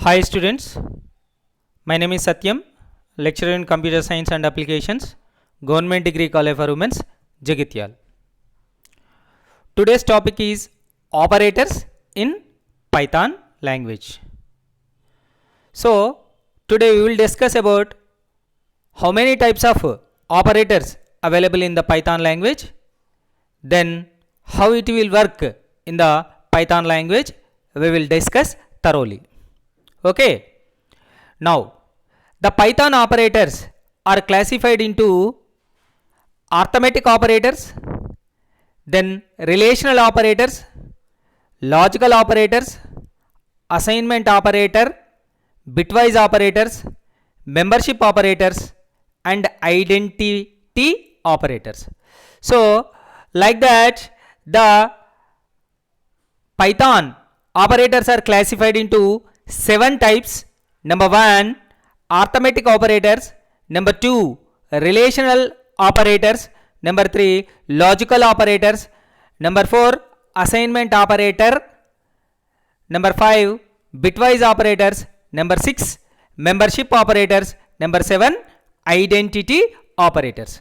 Hi students, my name is Satyam, lecturer in Computer Science and Applications, Government Degree College for Women's, Jagityal. Today's topic is operators in Python language. So, today we will discuss about how many types of operators available in the Python language, then how it will work in the Python language, we will discuss thoroughly. Okay. Now, the Python operators are classified into arithmetic operators, then relational operators, logical operators, assignment operator, bitwise operators, membership operators, and identity operators. So, like that, the Python operators are classified into 7 types. Number 1, arithmetic operators. Number 2, relational operators. Number 3, logical operators. Number 4, assignment operator. Number 5, bitwise operators. Number 6, membership operators. Number 7, identity operators.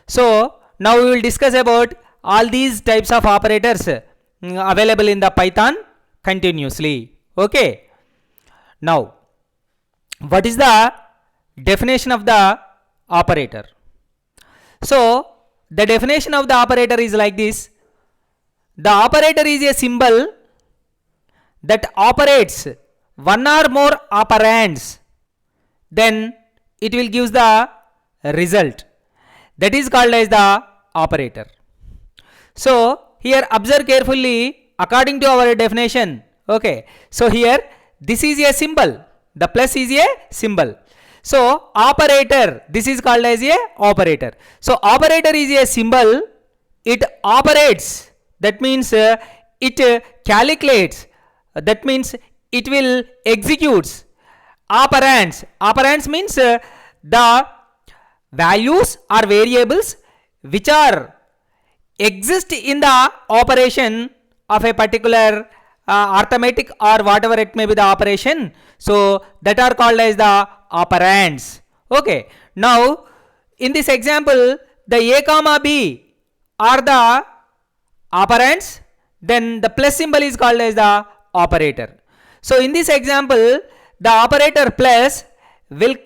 So, now we will discuss about all these types of operators available in the Python continuously. Okay. Now, what is the definition of the operator? So, the definition of the operator is like this. The operator is a symbol that operates one or more operands, then it will give the result. That is called as the operator. So, here observe carefully according to our definition. Okay. So, here this is a symbol, the plus is a symbol. So, operator, this is called as a operator. So, operator is a symbol, it operates, that means it calculates, that means it will executes operands. Operands means the values or variables which are exist in the operation of a particular arithmetic or whatever it may be the operation. So, that are called as the operands. Okay. Now, in this example, the a comma b are the operands, then the plus symbol is called as the operator. So, in this example, the operator plus will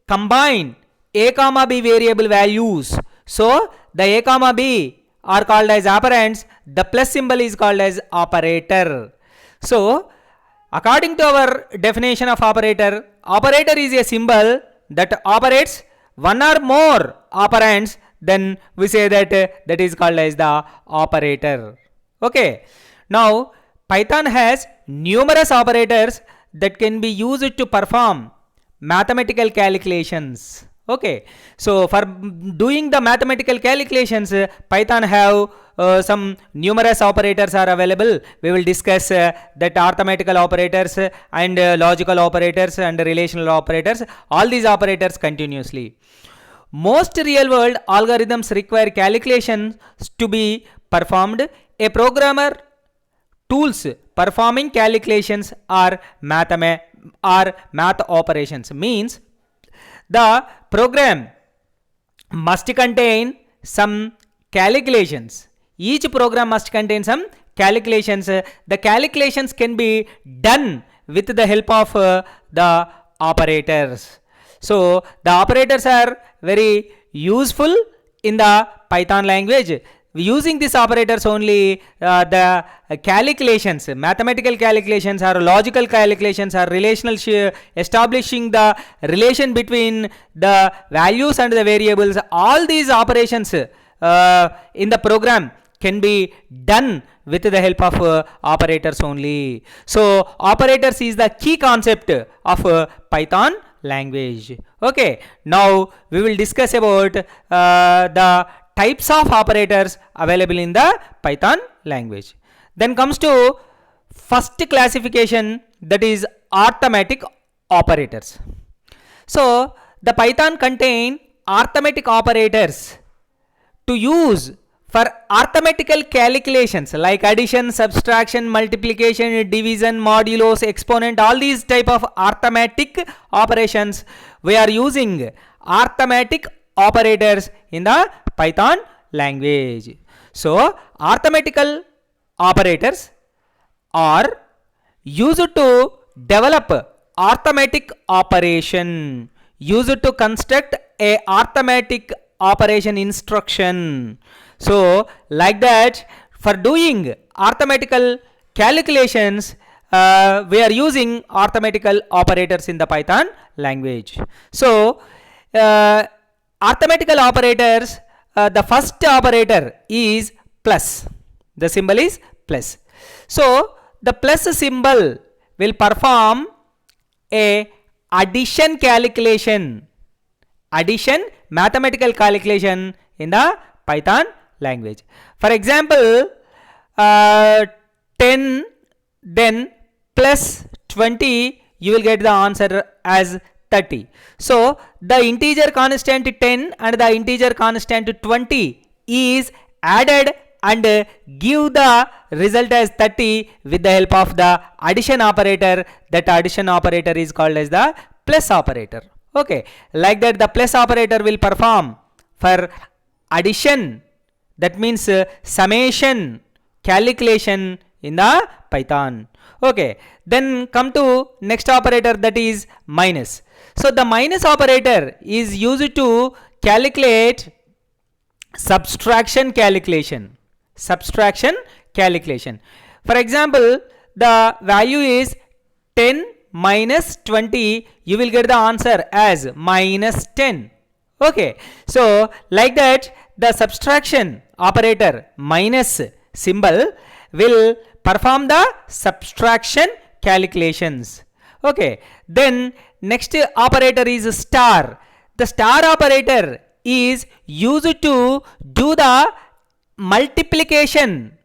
combine a comma b variable values. So, the a comma b are called as operands, the plus symbol is called as operator. So, according to our definition of operator, operator is a symbol that operates one or more operands, then we say that that is called as the operator. Okay. Now, Python has numerous operators that can be used to perform mathematical calculations. Okay. So, for doing the mathematical calculations, Python have some numerous operators are available. We will discuss that arithmetical operators and logical operators and relational operators, all these operators continuously. Most real world algorithms require calculations to be performed. A programmer tools performing calculations or math operations means the program must contain some calculations. Each program must contain some calculations. The calculations can be done with the help of the operators. So, the operators are very useful in the Python language. Using these operators only, the calculations, mathematical calculations or logical calculations or relational establishing the relation between the values and the variables, all these operations in the program can be done with the help of operators only. So, operators is the key concept of Python language. Okay. Now, we will discuss about the types of operators available in the Python language. Then comes to first classification, that is arithmetic operators. So, the Python contain arithmetic operators to use for arithmetical calculations like addition, subtraction, multiplication, division, modulos, exponent, all these type of arithmetic operations, we are using arithmetic operators in the Python language. So arithmetical operators are used to develop arithmetic operation, used to construct a arithmetic operation instruction. So like that, for doing arithmetical calculations, we are using arithmetical operators in the Python language. So arithmetical operators, the first operator is plus. The symbol is plus. So the plus symbol will perform a addition calculation, addition mathematical calculation in the Python language. For example, 10 then plus 20, you will get the answer as 30. So the integer constant 10 and the integer constant 20 is added and give the result as 30 with the help of the addition operator. That addition operator is called as the plus operator. Okay, like that the plus operator will perform for addition, that means summation calculation in the Python. Okay, then come to next operator, that is minus. So the minus operator is used to calculate subtraction calculation. Subtraction calculation. For example, the value is 10 minus 20, you will get the answer as minus 10. Okay, so like that the subtraction operator minus symbol will perform the subtraction calculations. Okay, then next operator is star. The star operator is used to do the multiplication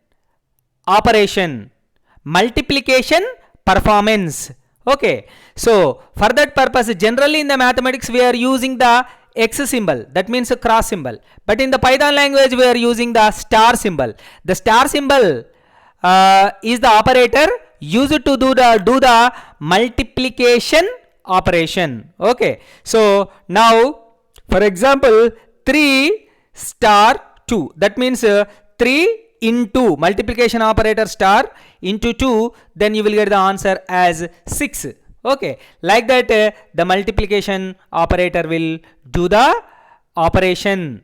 operation, multiplication performance. Okay, so for that purpose, generally in the mathematics we are using the X symbol, that means a cross symbol, but in the Python language we are using the star symbol. The star symbol is the operator used to do the multiplication operation. Okay, so now for example 3 star 2, that means 3 into multiplication operator star into 2, then you will get the answer as 6. Okay, like that the multiplication operator will do the operation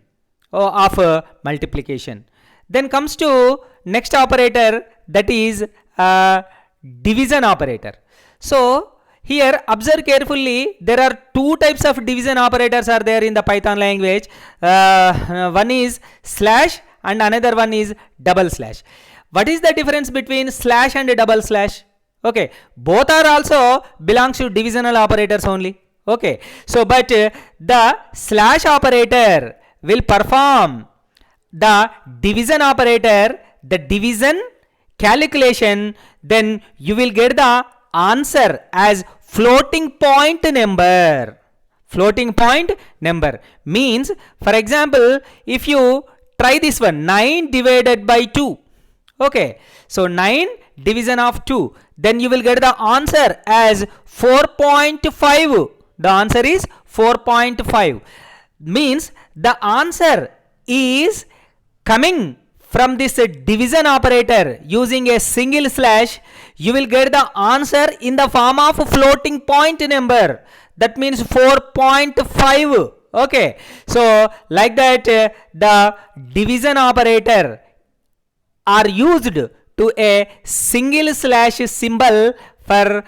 of multiplication. Then comes to next operator, that is division operator. So here observe carefully, there are two types of division operators are there in the Python language. One is slash and another one is double slash. What is the difference between slash and double slash? Okay, both are also belongs to divisional operators only. Okay, so but the slash operator will perform the division operator, the division calculation, then you will get the answer as floating point number. Floating point number means, for example, if you try this one, 9 divided by 2. Okay, so 9 division of 2, then you will get the answer as 4.5. The answer is 4.5. Means the answer is coming from this division operator using a single slash. You will get the answer in the form of floating point number, that means 4.5. Okay, so like that the division operator are used to a single slash symbol for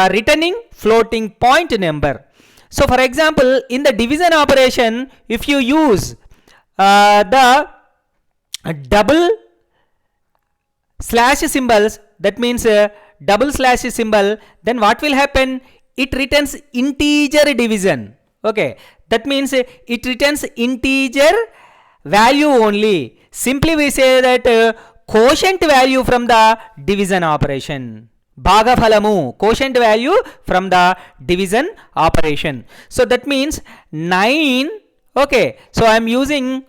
returning floating point number. So for example, in the division operation, if you use the double slash symbols, that means double slash symbol, then what will happen? It returns integer division. Okay, that means it returns integer value only. Simply we say that quotient value from the division operation. Bhagafalamu, quotient value from the division operation. So that means 9. Okay, so I am using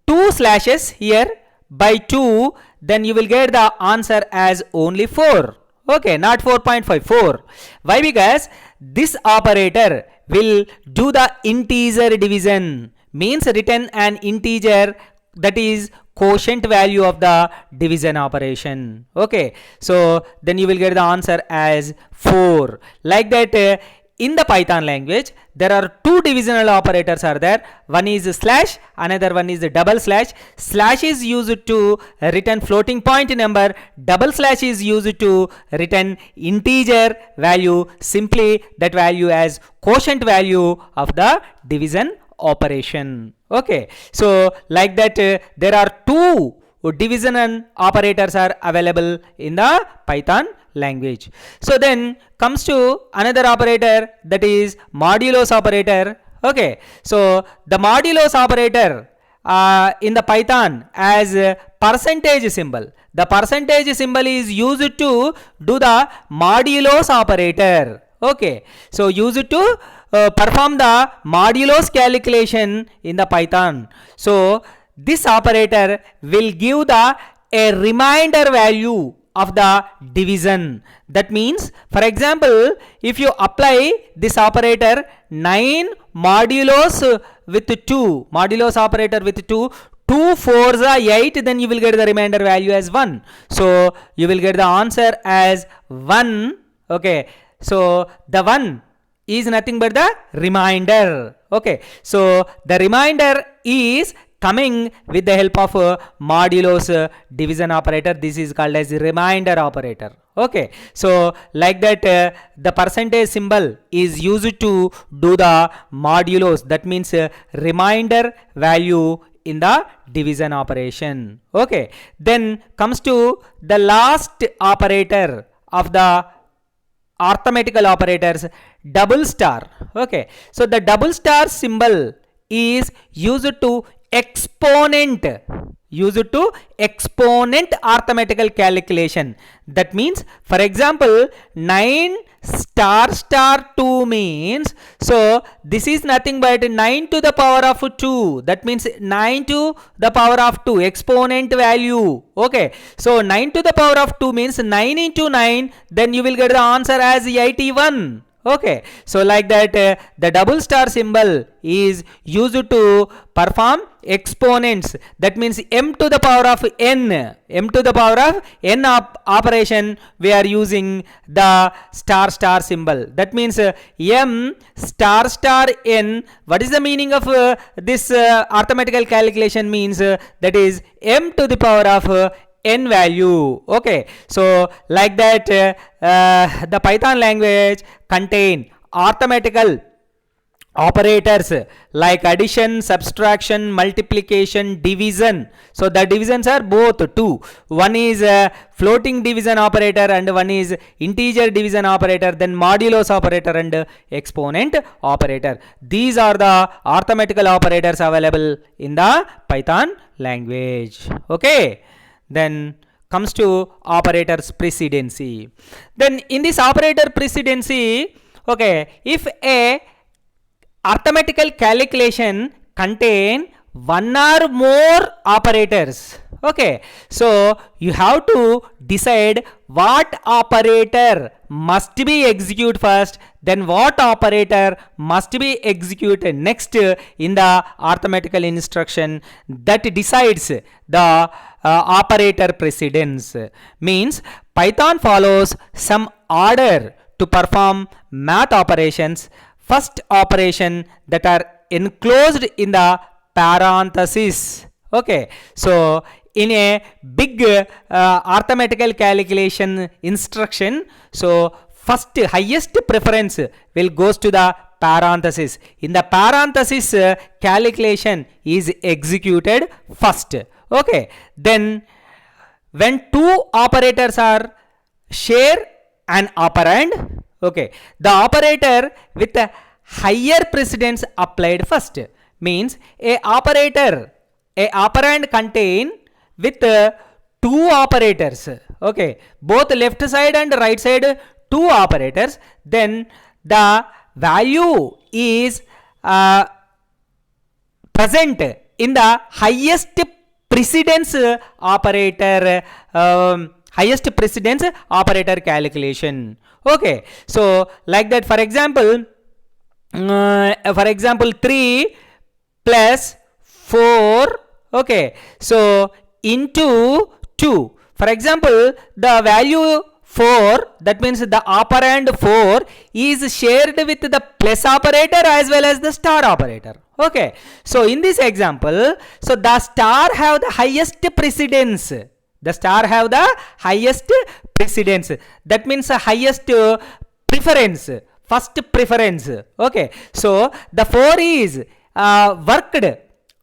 2 slashes here. by 2, then you will get the answer as only 4. Okay, not 4.54. Why? Because this operator will do the integer division, means return an integer that is quotient value of the division operation. Okay, so then you will get the answer as 4. Like that, in the Python language, there are two divisional operators are there. One is slash, another one is double slash. Slash is used to return floating point number. Double slash is used to return integer value, simply that value as quotient value of the division operation. Okay, so like that, there are two division operators are available in the Python language. So then comes to another operator, that is modulus operator. Okay, so the modulus operator in the Python as percentage symbol. The percentage symbol is used to do the modulus operator. Okay, so used to perform the modulus calculation in the Python. So this operator will give the a remainder value of the division. That means, for example, if you apply this operator 9 modulus with 2, modulus operator with 2, 2 4s are 8, then you will get the remainder value as 1. So you will get the answer as 1. Okay, so the 1 is nothing but the remainder. Okay, so the remainder is coming with the help of modulus division operator. This is called as remainder operator. Okay, so like that, the percentage symbol is used to do the modulus, that means remainder value in the division operation. Okay, then comes to the last operator of the arithmetical operators, double star. Okay, so the double star symbol is used to exponent arithmetical calculation. That means, for example, 9 star star 2 means, so this is nothing but 9 to the power of 2. That means 9 to the power of 2 exponent value. Okay, so 9 to the power of 2 means 9 into 9, then you will get the answer as 81. Okay, so like that, the double star symbol is used to perform exponents. That means m to the power of n, operation, we are using the star star symbol. That means m star star n. What is the meaning of this arithmetical calculation? Means that is m to the power of n value. Okay, so like that, the Python language contain arithmetical operators like addition, subtraction, multiplication, division. So the divisions are both two. One is floating division operator and one is integer division operator, then modulus operator and exponent operator. These are the arithmetical operators available in the Python language. Okay, then comes to operators precedency. Then in this operator precedency, okay, if a arithmetical calculation contain one or more operators, okay, so you have to decide what operator must be executed first, then what operator must be executed next in the arithmetical instruction. That decides the operator precedence. Means Python follows some order to perform math operations. First operation that are enclosed in the parenthesis. Okay, so in a big arithmetical calculation instruction, so first highest preference will goes to the parenthesis. In the parenthesis, calculation is executed first. Okay, then when two operators are share an operand, okay, the operator with a higher precedence applied first. Means a operand contain with two operators. Okay, both left side and right side two operators. Then the value is present in the highest precedence operator, highest precedence operator calculation. Okay, so like that, for example 3 plus 4, okay, so into 2. For example, the value 4, that means the operand 4 is shared with the plus operator as well as the star operator. Okay, so in this example, so the star have the highest precedence. The star have the highest precedence. That means the highest preference, first preference. Okay, so the 4 is worked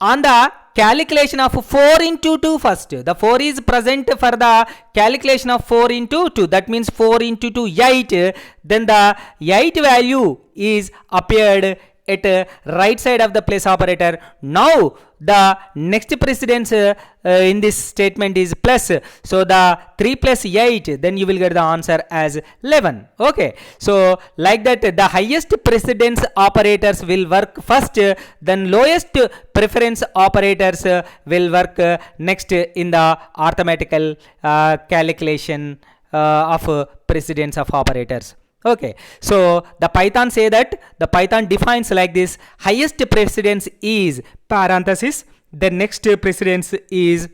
on the calculation of 4 into 2 first. The 4 is present for the calculation of 4 into 2. That means 4 into 2, 8. Then the 8 value is appeared at right side of the place operator. Now the next precedence in this statement is plus. So the 3 plus 8, then you will get the answer as 11. Okay, so like that, the highest precedence operators will work first, then lowest preference operators will work next in the arithmetical calculation of precedence of operators. Okay, so the Python say that, the Python defines like this: highest precedence is parenthesis, the next precedence is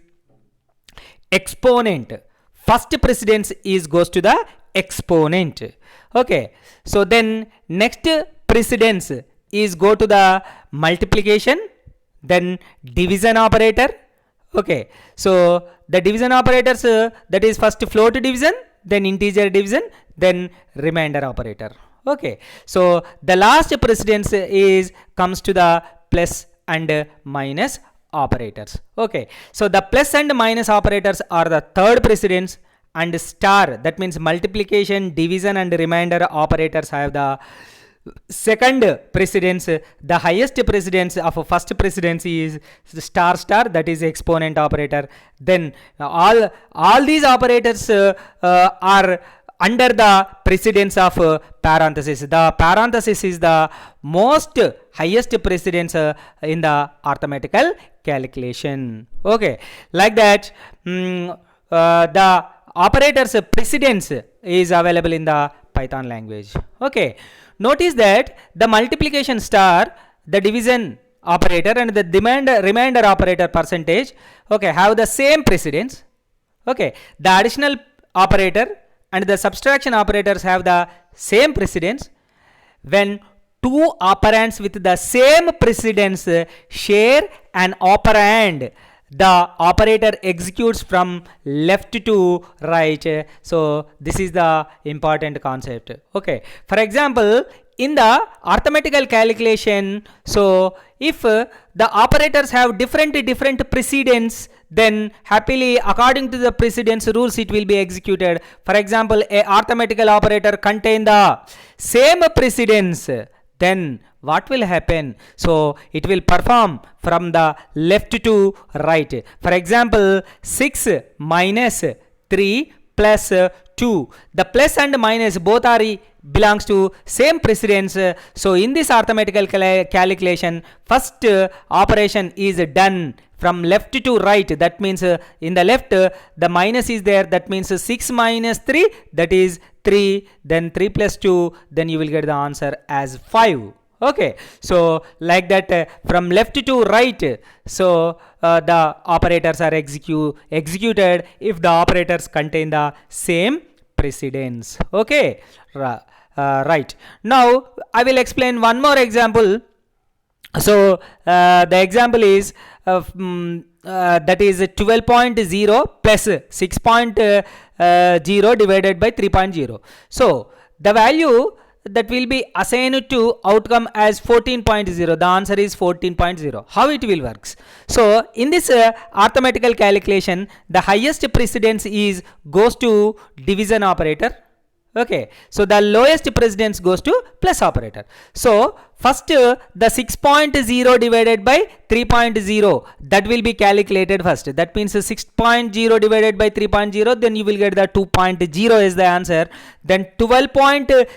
exponent, first precedence is goes to the exponent. Okay, so then next precedence is go to the multiplication, then division operator. Okay, so the division operators, that is first float division, then integer division, then remainder operator. Okay, so the last precedence is comes to the plus and minus operators. Okay, so the plus and minus operators are the third precedence, and star, that means multiplication, division and remainder operators have the second precedence. The highest precedence of first precedence is star star, that is exponent operator. Then all these operators are under the precedence of parenthesis. The parenthesis is the most highest precedence in the arithmetical calculation. Okay, like that, the operators precedence is available in the Python language. Okay, notice that the multiplication star, the division operator and the remainder operator percentage, okay, have the same precedence. Okay, the additional operator and the subtraction operators have the same precedence. When two operands with the same precedence share an operand, the operator executes from left to right. So this is the important concept. Okay, for example, in the arithmetical calculation, so if the operators have different precedence, then happily according to the precedence rules it will be executed. For example, a arithmetical operator contain the same precedence, then what will happen? So it will perform from the left to right. For example, 6 minus 3 plus 2. The plus and minus both are belongs to same precedence. So in this arithmetical calculation, first operation is done from left to right. That means in the left the minus is there. That means 6 minus 3, that is 3. Then 3 plus 2, then you will get the answer as 5. Okay, so like that, from left to right, so the operators are executed if the operators contain the same precedence. Okay, right. Now I will explain one more example. So the example is that is 12.0 plus 6.0 divided by 3.0. So the value that will be assigned to outcome as 14.0. The answer is 14.0. How it will works? So in this arithmetical calculation, the highest precedence is goes to division operator. Okay, so the lowest precedence goes to plus operator. So first the 6.0 divided by 3.0, that will be calculated first. That means 6.0 divided by 3.0, then you will get the 2.0 is the answer. Then 12.0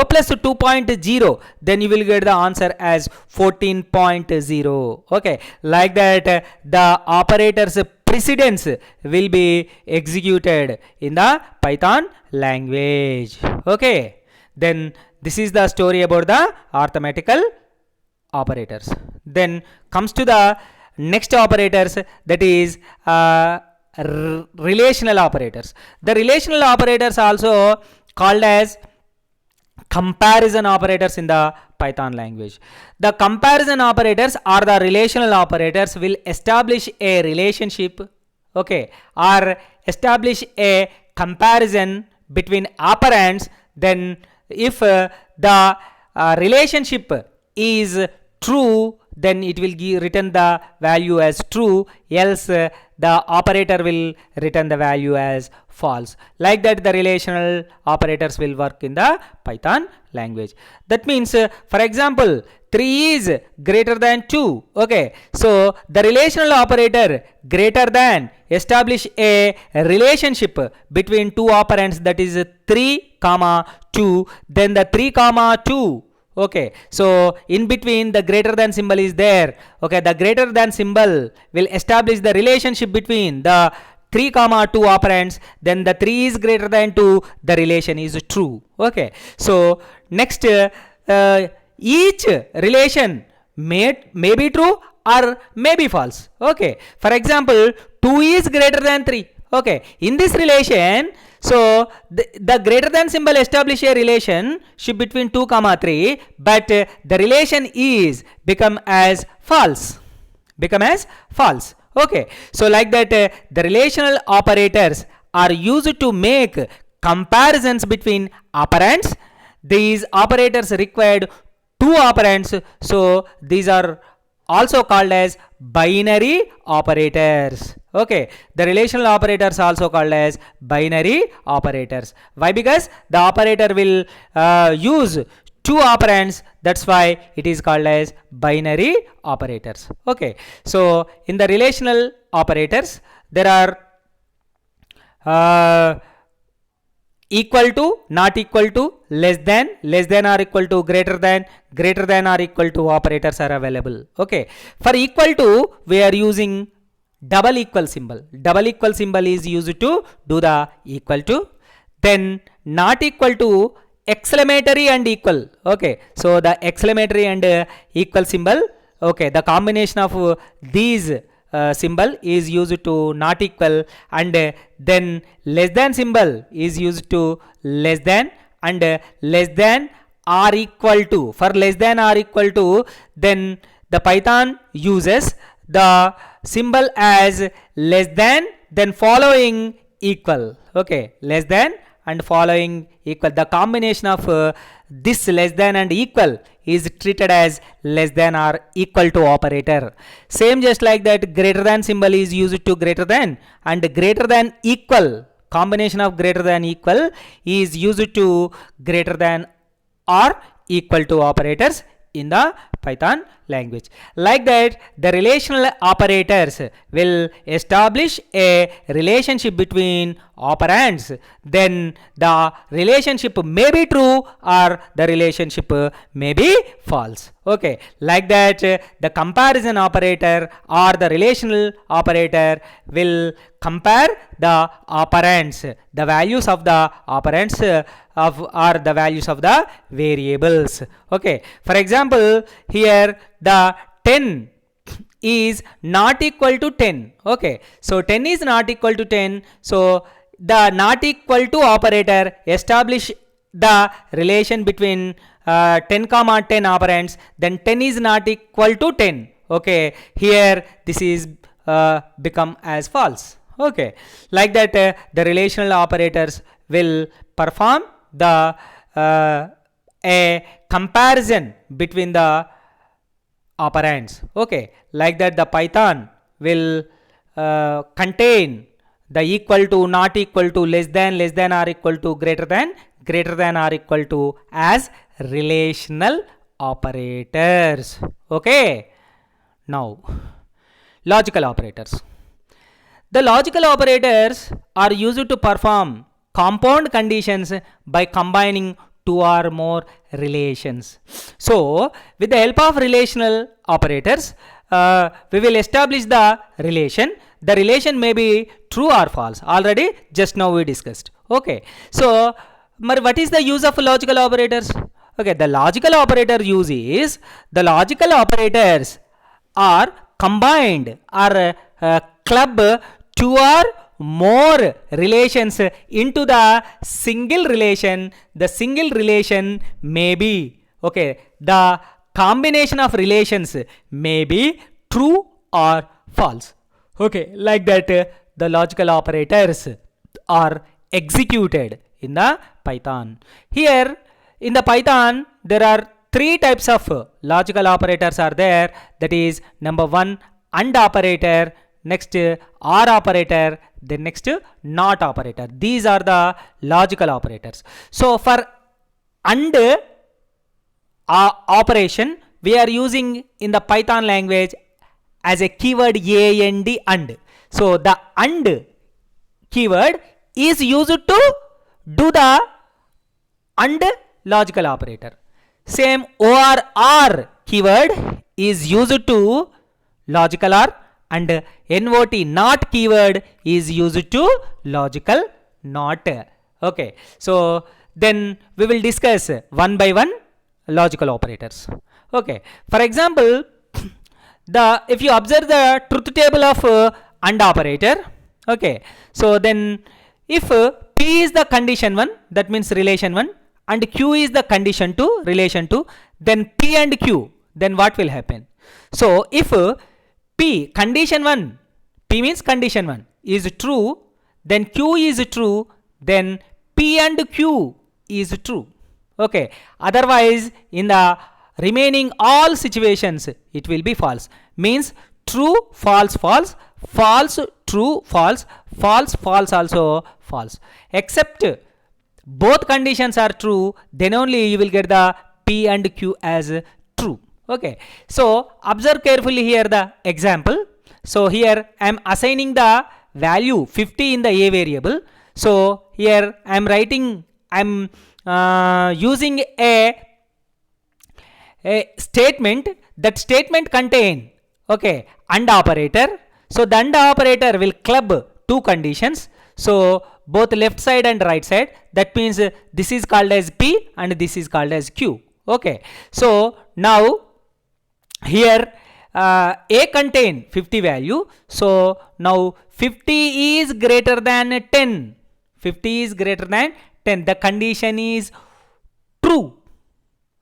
plus 2.0, then you will get the answer as 14.0. Okay, like that, the operators precedence will be executed in the Python language. Okay, then this is the story about the arithmetical operators. Then comes to the next operators, that is relational operators. The relational operators also called as comparison operators in the Python language. The comparison operators or the relational operators will establish a relationship, okay, or establish a comparison between operands. Then if the relationship is true, then it will return the value as true, else the operator will return the value as false. Like that the relational operators will work in the Python language. That means for example 3 is greater than 2. Okay, so the relational operator greater than establish a relationship between two operands, that is 3 comma 2. Then the 3 comma 2, okay, so in between the greater than symbol is there. Okay, the greater than symbol will establish the relationship between the 3 comma 2 operands. Then the 3 is greater than 2, the relation is true. Okay, so next each relation may be true or may be false. Okay, for example 2 is greater than 3. Okay, in this relation, so the greater than symbol establish a relationship between 2 comma 3, but the relation is become as false. Okay, so like that the relational operators are used to make comparisons between operands. These operators required 2 operands, so these are also called as binary operators. Okay, the relational operators also called as binary operators. Why? Because the operator will use 2 operands, that's why it is called as binary operators. Okay, so in the relational operators there are equal to, not equal to, less than or equal to, greater than or equal to operators are available. Okay, for equal to we are using double equal symbol. Double equal symbol is used to do the equal to. Then not equal to, exclamatory and equal. Okay, so the exclamatory and equal symbol, okay, the combination of these symbol is used to not equal, and then less than symbol is used to less than, and less than or equal to. For less than or equal to, then the Python uses the symbol as less than, then following equal. Okay, less than and following equal. The combination of this less than and equal is treated as less than or equal to operator. Same just like that, greater than symbol is used to greater than, and greater than equal, combination of greater than equal is used to greater than or equal to operators in the Python language. Like that the relational operators will establish a relationship between operands. Then the relationship may be true or the relationship may be false. Okay, like that the comparison operator or the relational operator will compare the operands, the values of the operands or the values of the variables. Okay, for example here the 10 is not equal to 10. Okay, so 10 is not equal to 10, so the not equal to operator establish the relation between 10 comma 10 operands. Then 10 is not equal to 10. Okay, here this is become as false. Okay, like that the relational operators will perform the a comparison between the operands. Okay, like that the Python will contain the equal to, not equal to, less than or equal to, greater than or equal to as relational operators. Okay, now logical operators. The logical operators are used to perform compound conditions by combining 2 or more relations. So with the help of relational operators we will establish the relation. the relation may be true or false. Already just now we discussed. Okay, so what is the use of logical operators? Okay, the logical operator use is, the logical operators are combined or club two or more relations into the single relation. The single relation may be, okay, the combination of relations may be true or false. Okay, like that the logical operators are executed in the Python. Here in the Python there are three types of logical operators are there. That is, number one, AND operator, next OR operator, then next NOT operator. These are the logical operators. So for AND operation we are using in the Python language as a keyword AND. So the AND keyword is used to do the AND logical operator. Same OR keyword is used to logical OR, and NOT NOT keyword is used to logical NOT. Okay, so then we will discuss one by one logical operators. Okay, for example, if you observe the truth table of AND operator, okay, so then if P is the condition 1, that means relation 1, and Q is the condition 2, relation 2, then P and Q, then what will happen? So if P condition 1, P means condition 1 is true, then Q is true, then P and Q is true. Okay, otherwise in the remaining all situations it will be false. Means true, false, false, false, true, false, false, false, also false. Except both conditions are true, then only you will get the P and Q as true. Okay, so observe carefully here the example. So here I am assigning the value 50 in the A variable. So here I am writing, I am using a statement. That statement contain, okay, AND operator. So the AND operator will club two conditions, so both left side and right side. That means this is called as P and this is called as Q. Okay, so now here A contain 50 value, so now 50 is greater than 10. 50 is greater than 10. The condition is true.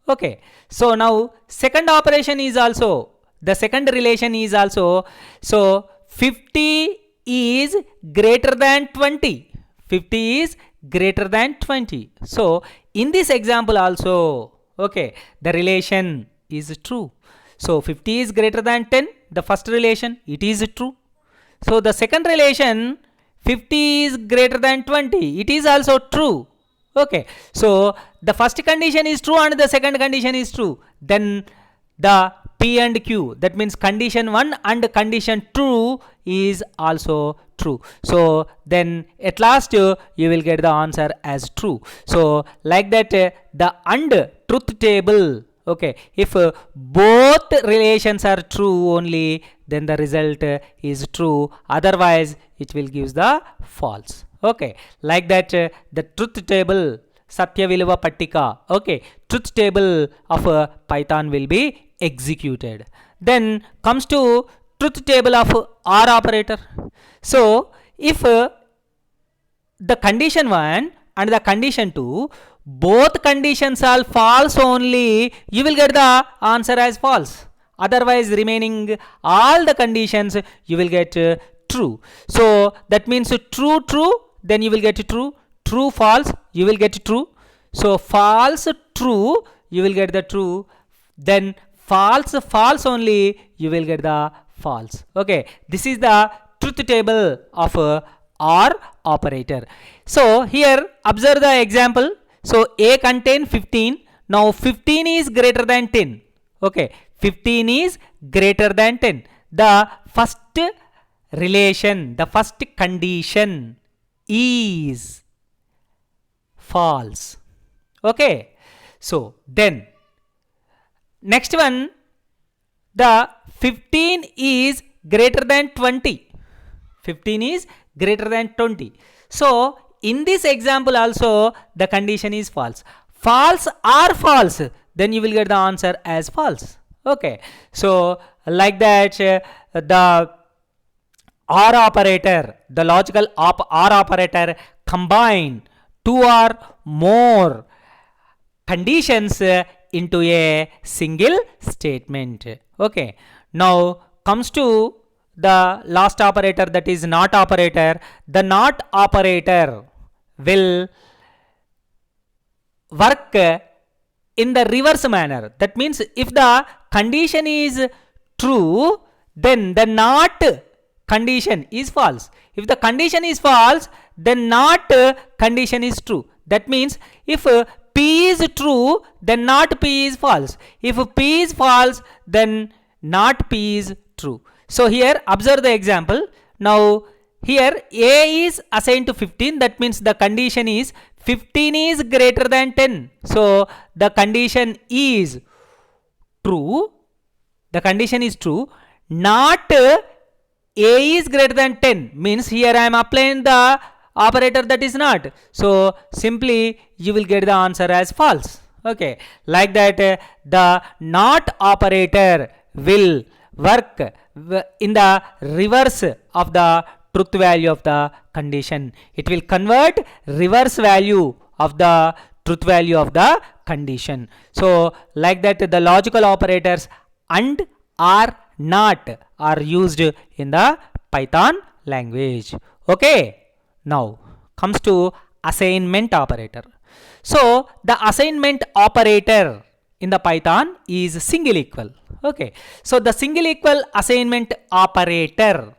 Okay, so now second operation is also, the second relation is also, so 50 is greater than 20. 50 is greater than 20. So in this example also, okay, the relation is true. So 50 is greater than 10, the first relation, it is true. So the second relation, 50 is greater than 20, it is also true. Okay, so the first condition is true and the second condition is true, then the P and Q, that means condition 1 and condition 2 is also true. So then at last you will get the answer as true. So like that the AND truth table, okay, if both relations are true only, then the result is true, otherwise it will give the false. Okay, like that the truth table, Satya Viluva Pattika, okay, truth table of Python will be executed. Then comes to truth table of OR operator. So if the condition 1 and the condition 2, both conditions are false only, you will get the answer as false, otherwise remaining all the conditions you will get true. So that means true, true, then you will get true, true, false, you will get true. So false, true, you will get the true, then false, false only, you will get the false. Okay, this is the truth table of OR operator. So here observe the example. So A contain 15, now 15 is greater than 10. Okay, 15 is greater than 10. The first relation, the first condition is false. Okay, so then next one, the 15 is greater than 20. 15 is greater than 20. So in this example also the condition is false. False or false, then you will get the answer as false. Okay, so like that the OR operator, the logical OR operator combine two or more conditions into a single statement. Okay, now comes to the last operator, that is NOT operator. The NOT operator will work in the reverse manner. That means if the condition is true, then the NOT condition is false. If the condition is false, then NOT condition is true. That means if P is true, then NOT P is false. If P is false, then NOT P is true. So here observe the example. Now here A is assigned to 15. That means the condition is 15 is greater than 10. So the condition is true. The condition is true. Not A is greater than 10 means here I am applying the operator that is not. So simply you will get the answer as false. Okay, like that the NOT operator will work in the reverse of the truth value of the condition. It will convert reverse value of the truth value of the condition. So like that the logical operators AND or NOT are used in the Python language. Okay, now comes to assignment operator. So the assignment operator in the Python is single equal. Okay, so the single equal assignment operator.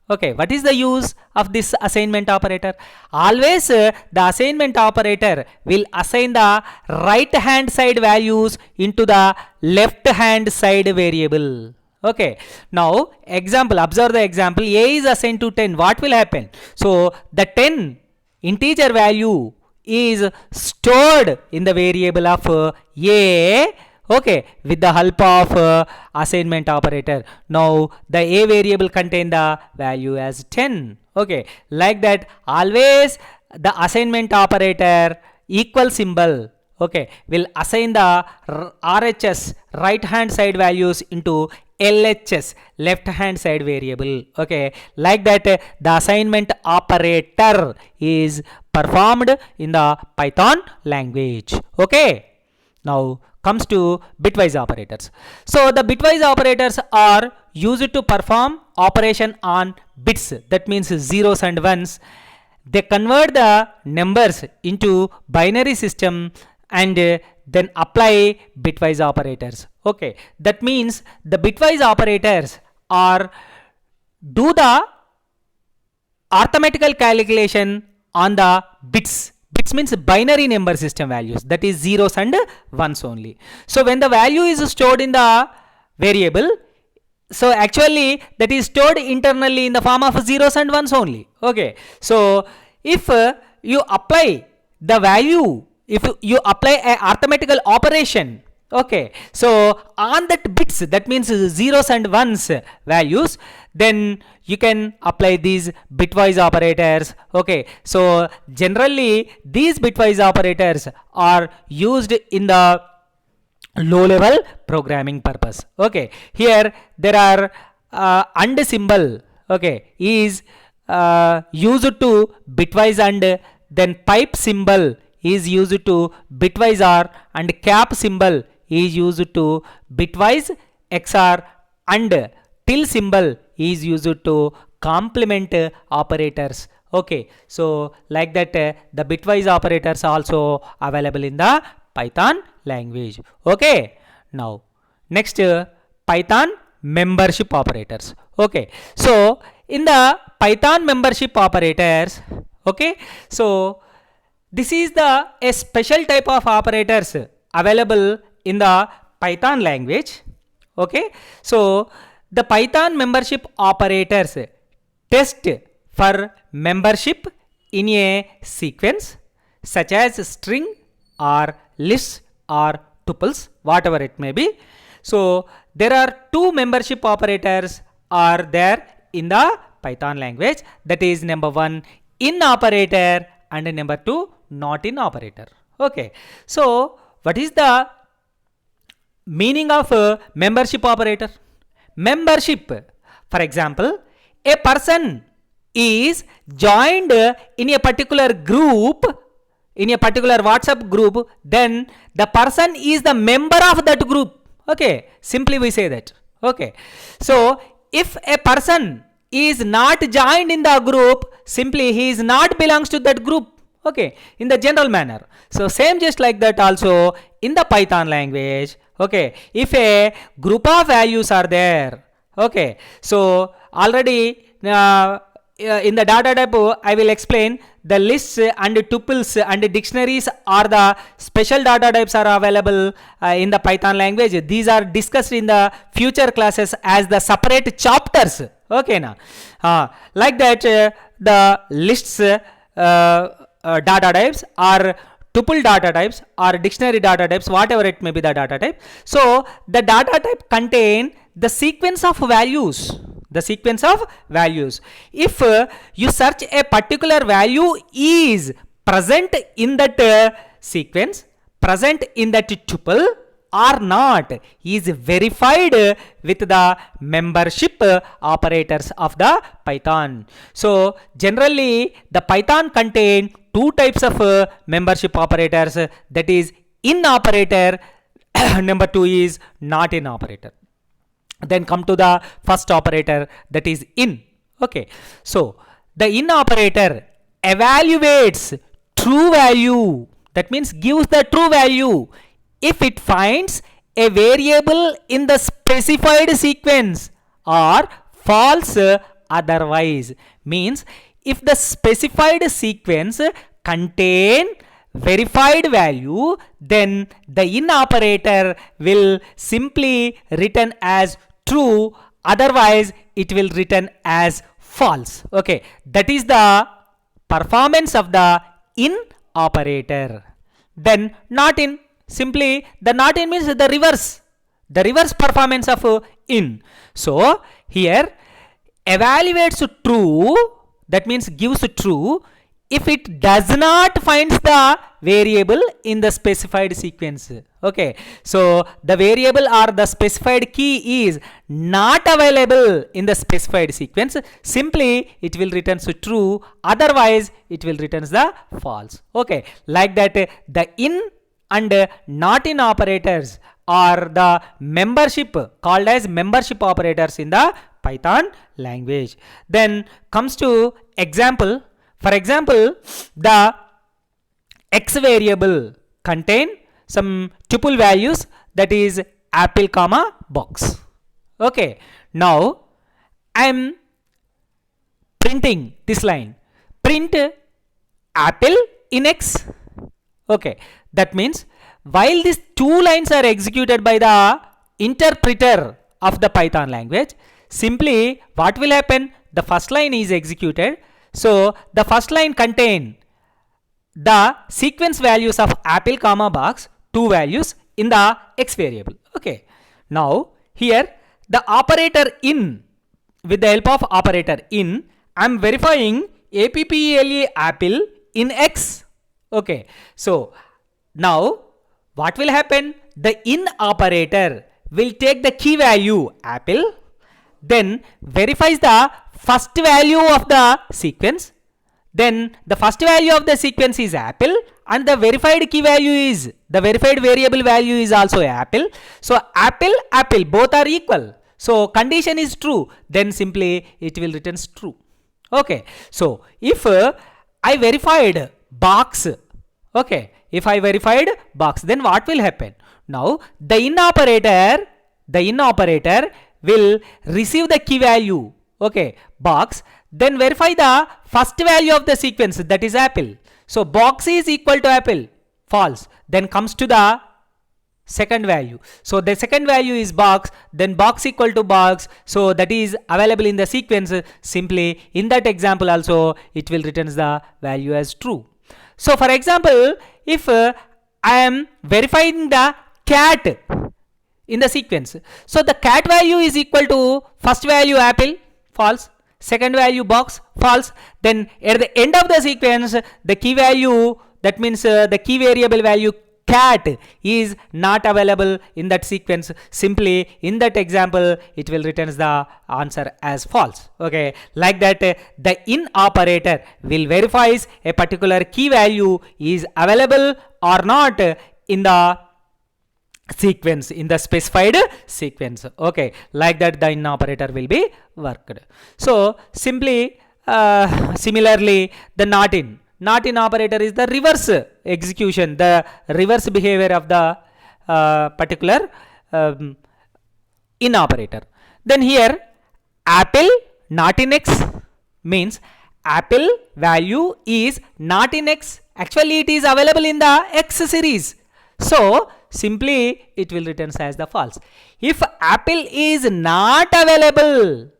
Okay, what is the use of this assignment operator? Always the assignment operator will assign the right hand side values into the left hand side variable. Okay, now example, observe the example. A is assigned to 10. What will happen? So the 10 integer value is stored in the variable of A. Okay, with the help of assignment operator. Now the A variable contain the value as 10. Okay, like that always the assignment operator equal symbol, okay, will assign the RHS right hand side values into LHS left hand side variable. Okay, like that the assignment operator is performed in the Python language. Okay, now comes to bitwise operators. So the bitwise operators are used to perform operation on bits, that means zeros and ones. They convert the numbers into binary system and then apply bitwise operators. Okay, that means the bitwise operators are do the arithmetical calculation on the bits. Bits means binary number system values, that is zeros and ones only. So when the value is stored in the variable, so actually that is stored internally in the form of zeros and ones only. Okay, so if you apply the value, if you apply a arithmetical operation, okay, so on that bits, that means zeros and ones values, then you can apply these bitwise operators. Okay, so generally these bitwise operators are used in the low level programming purpose. Okay, here there are AND symbol, okay, is used to bitwise AND, then pipe symbol is used to bitwise OR, and cap symbol is used to bitwise XOR, and till symbol is used to complement operators. Okay, so like that the bitwise operators also available in the Python language. Okay, now next Python membership operators. Okay, so in the Python membership operators, okay, so this is a special type of operators available in the Python language. Okay, so the Python membership operators test for membership in a sequence such as string or lists or tuples, whatever it may be. So there are two membership operators are there in the Python language. That is number 1 in operator and number 2 not in operator. Okay, so what is the meaning of membership operator? Membership, for example, a person is joined in a particular group, in a particular WhatsApp group, then the person is the member of that group. Okay, simply we say that. Okay, so if a person is not joined in the group, simply he is not belongs to that group. Okay, in the general manner. So same just like that also in the Python language. Okay, if a group of values are there, okay, so already in the data type I will explain the lists and tuples and dictionaries are the special data types are available in the Python language. These are discussed in the future classes as the separate chapters. Okay, now like that the lists data types are tuple data types or dictionary data types, whatever it may be the data type. So the data type contain the sequence of values. The sequence of values. If you search a particular value is present in that sequence, present in that tuple or not, is verified with the membership operators of the Python. So generally the Python contain two types of membership operators, that is in operator number 2 is not in operator. Then come to the first operator, that is in. Okay, so the in operator evaluates true value, that means gives the true value if it finds a variable in the specified sequence or false otherwise. Means if the specified sequence contain verified value, then the in operator will simply return as true, otherwise it will return as false. Okay, that is the performance of the in operator. Then not in, simply the not in means the reverse performance of in. So here evaluates true, that means gives true if it does not finds the variable in the specified sequence. Okay, so the variable or the specified key is not available in the specified sequence, simply it will return true, otherwise it will returns the false. Okay, like that the in and not in operators are the membership, called as membership operators in the Python language. Then comes to example. For example, the x variable contain some tuple values, that is apple comma box. Okay, now I am printing this line, print apple in x. Okay, that means while these two lines are executed by the interpreter of the Python language, simply what will happen, the first line is executed. So the first line contain the sequence values of apple comma box, two values in the x variable. Okay, now here the operator in, with the help of operator in, I am verifying APPLE apple in x. Okay, so now what will happen, the in operator will take the key value apple, then verifies the first value of the sequence, then the first value of the sequence is apple and the verified key value is, the verified variable value is also apple. So apple both are equal, so condition is true, then simply it will return true. Okay, so if I verified box, okay, if I verified box, then what will happen, now the in operator will receive the key value, okay, box, then verify the first value of the sequence, that is apple. So box is equal to apple, false, then comes to the second value. So the second value is box, then box equal to box, so that is available in the sequence, simply in that example also it will returns the value as true. So for example, if I am verifying the cat in the sequence, so the cat value is equal to first value apple, false, second value box, false. Then at the end of the sequence, the key value, that means the key variable value cat is not available in that sequence. Simply in that example, it will returns the answer as false. Okay, like that, the in operator will verifies a particular key value is available or not in the sequence, in the specified sequence. Okay, like that the in operator will be worked. So simply similarly, the not in operator is the reverse execution, the reverse behavior of the particular in operator. Then here apple not in x means apple value is not in x, actually it is available in the x series, so simply it will return as the false. If apple is not available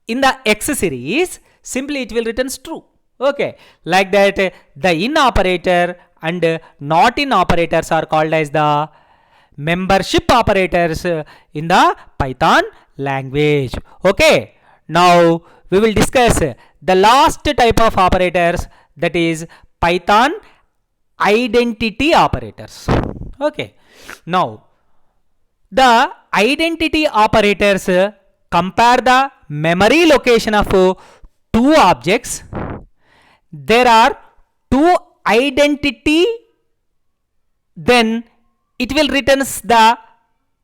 in the x series, simply it will return true. Okay, like that the in operator and not in operators are called as the membership operators in the Python language. Okay, now we will discuss the last type of operators, that is Python identity operators. Okay, now the identity operators compare the memory location of two objects. There are two identity, then it will returns the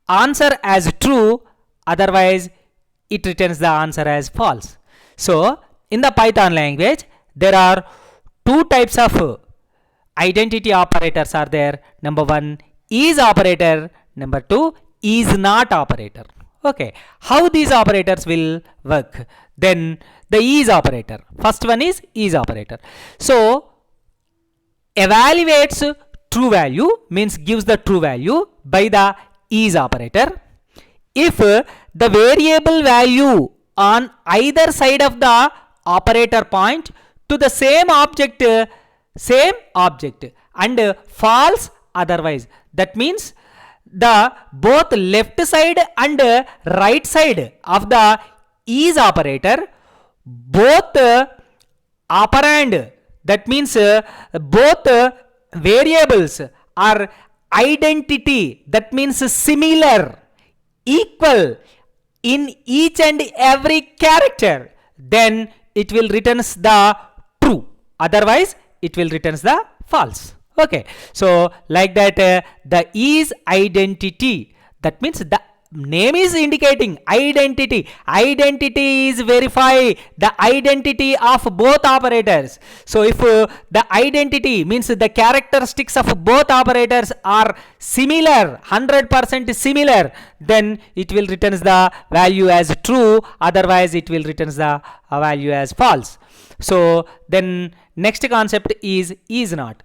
answer as true, otherwise it returns the answer as false. So in the Python language, there are two types of identity operators are there. Number one is operator, number two is not operator. Okay, how these operators will work? Then the is operator, first one is operator. So evaluates true value, means gives the true value by the is operator. If the variable value on either side of the operator point to the same object and false otherwise, that means the both left side and right side of the is operator, both operand, that means both variables are identity, that means similar, equal in each and every character, then it will returns the true, otherwise it will returns the false. Okay, so like that the is identity, that means the name is indicating identity is verify the identity of both operators. So if the identity means the characteristics of both operators are similar, 100% similar, then it will returns the value as true, otherwise it will returns the value as false. So then next concept is not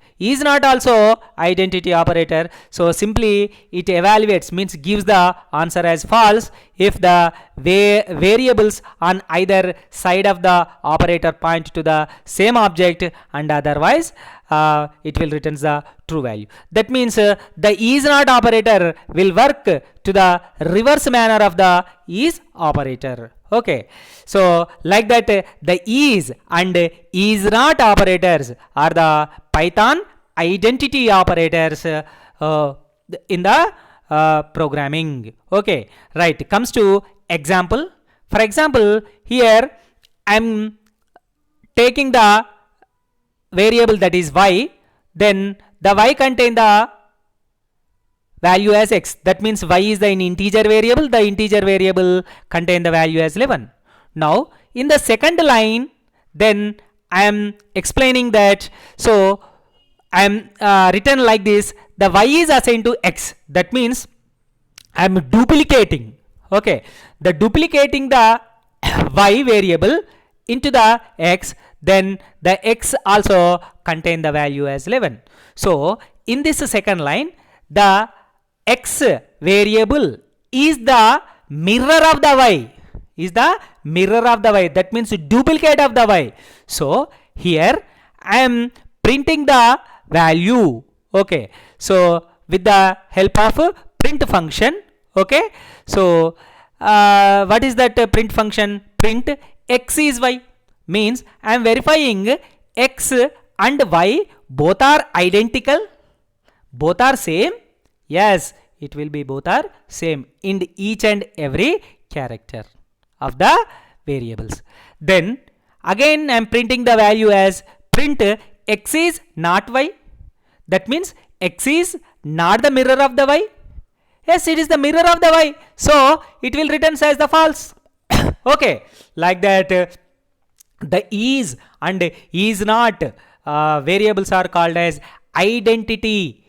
also identity operator. So simply it evaluates, means gives the answer as false if the variables on either side of the operator point to the same object, and otherwise it will returns the true value. That means the is not operator will work to the reverse manner of the is operator. Okay, so like that the is and is not operators are the Python identity operators in the programming. Okay, right, comes to example. For example, here I am taking the variable that is y, then the y contain the value as x, that means y is the integer variable, the integer variable contain the value as 11. Now in the second line, then I am explaining that, so I am written like this, the y is assigned to x, that means I am duplicating, okay, the duplicating the y variable into the x, then the x also contain the value as 11. So in this second line, the x variable is the mirror of the y, that means duplicate of the y. So here I am printing the value. Okay, so with the help of print function. Okay, so what is that print function? Print x is y, means I am verifying x and y both are identical, both are same. Yes, it will be both are same in each and every character of the variables. Then again I am printing the value as print x is not y. That means x is not the mirror of the y. Yes, it is the mirror of the y, so it will return as the false. Okay, like that the is and is not variables are called as identity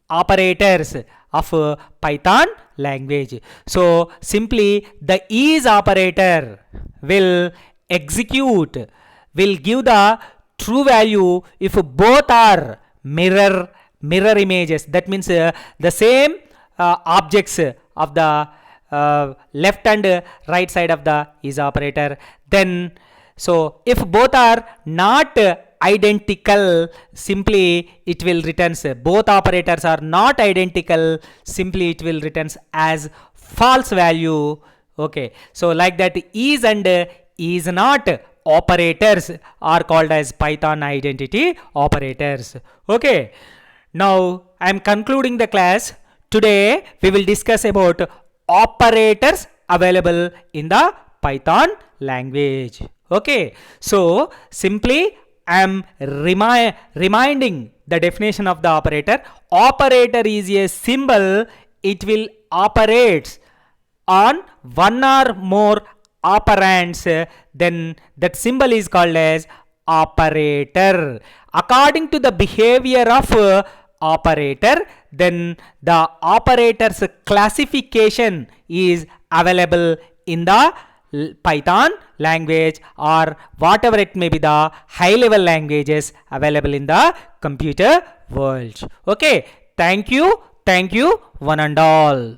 operators of Python language. So simply the is operator will execute, will give the true value if both are mirror images. That means the same objects of the left and right side of the is operator. Then so if both are not identical, simply it will returns, both operators are not identical, simply it will returns as false value. Okay, so like that is and is not operators are called as Python identity operators. Okay, now I am concluding the class. Today we will discuss about operators available in the Python language. Okay, so simply I am reminding the definition of the operator. Operator is a symbol, it will operate on one or more operands, then that symbol is called as operator. According to the behavior of operator, then the operator's classification is available in the Python language or whatever it may be the high level languages available in the computer world. Okay, thank you one and all.